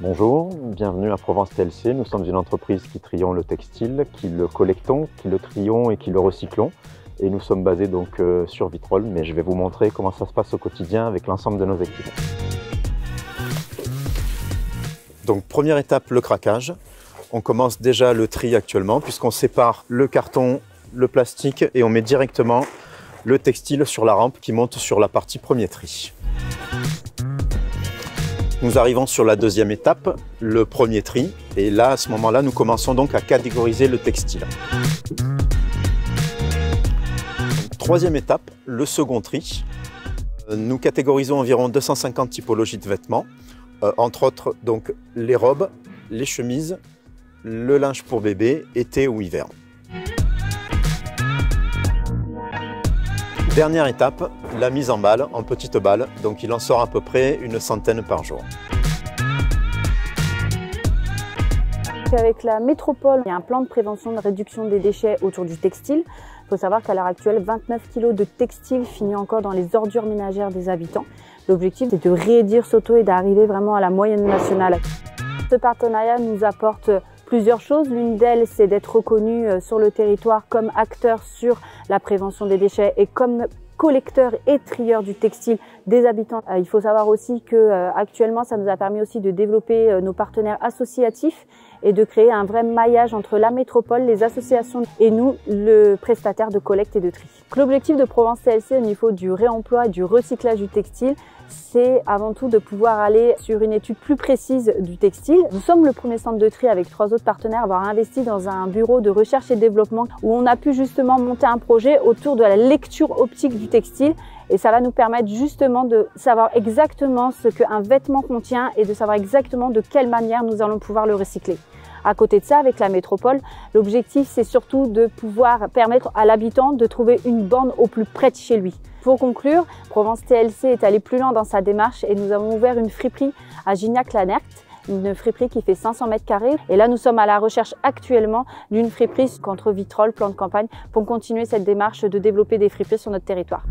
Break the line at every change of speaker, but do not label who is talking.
Bonjour, bienvenue à Provence TLC. Nous sommes une entreprise qui trions le textile, qui le collectons, qui le trions et qui le recyclons. Et nous sommes basés donc sur Vitrolles, mais je vais vous montrer comment ça se passe au quotidien avec l'ensemble de nos équipes. Donc première étape, le craquage. On commence déjà le tri actuellement puisqu'on sépare le carton, le plastique et on met directement le textile sur la rampe qui monte sur la partie premier tri. Nous arrivons sur la deuxième étape, le premier tri. Et là, à ce moment-là, nous commençons donc à catégoriser le textile. Troisième étape, le second tri. Nous catégorisons environ 250 typologies de vêtements, entre autres donc les robes, les chemises, le linge pour bébé, été ou hiver. Dernière étape, la mise en balle, en petites balles, donc il en sort à peu près une centaine par jour.
Avec la métropole, il y a un plan de prévention de réduction des déchets autour du textile. Il faut savoir qu'à l'heure actuelle, 29 kg de textile finit encore dans les ordures ménagères des habitants. L'objectif, c'est de réduire ce taux et d'arriver vraiment à la moyenne nationale. Ce partenariat nous apporte plusieurs choses. L'une d'elles, c'est d'être reconnu sur le territoire comme acteur sur la prévention des déchets et comme collecteur et trieur du textile des habitants. Il faut savoir aussi que actuellement, ça nous a permis aussi de développer nos partenaires associatifs et de créer un vrai maillage entre la métropole, les associations et nous, le prestataire de collecte et de tri. L'objectif de Provence TLC au niveau du réemploi et du recyclage du textile, c'est avant tout de pouvoir aller sur une étude plus précise du textile. Nous sommes le premier centre de tri avec 3 autres partenaires à avoir investi dans un bureau de recherche et développement où on a pu justement monter un projet autour de la lecture optique du textile. Et ça va nous permettre justement de savoir exactement ce qu'un vêtement contient et de savoir exactement de quelle manière nous allons pouvoir le recycler. À côté de ça, avec la métropole, l'objectif, c'est surtout de pouvoir permettre à l'habitant de trouver une borne au plus près de chez lui. Pour conclure, Provence TLC est allé plus loin dans sa démarche et nous avons ouvert une friperie à Gignac-Lanert, une friperie qui fait 500 m². Et là, nous sommes à la recherche actuellement d'une friperie entre Vitrolles, plan de campagne, pour continuer cette démarche de développer des friperies sur notre territoire.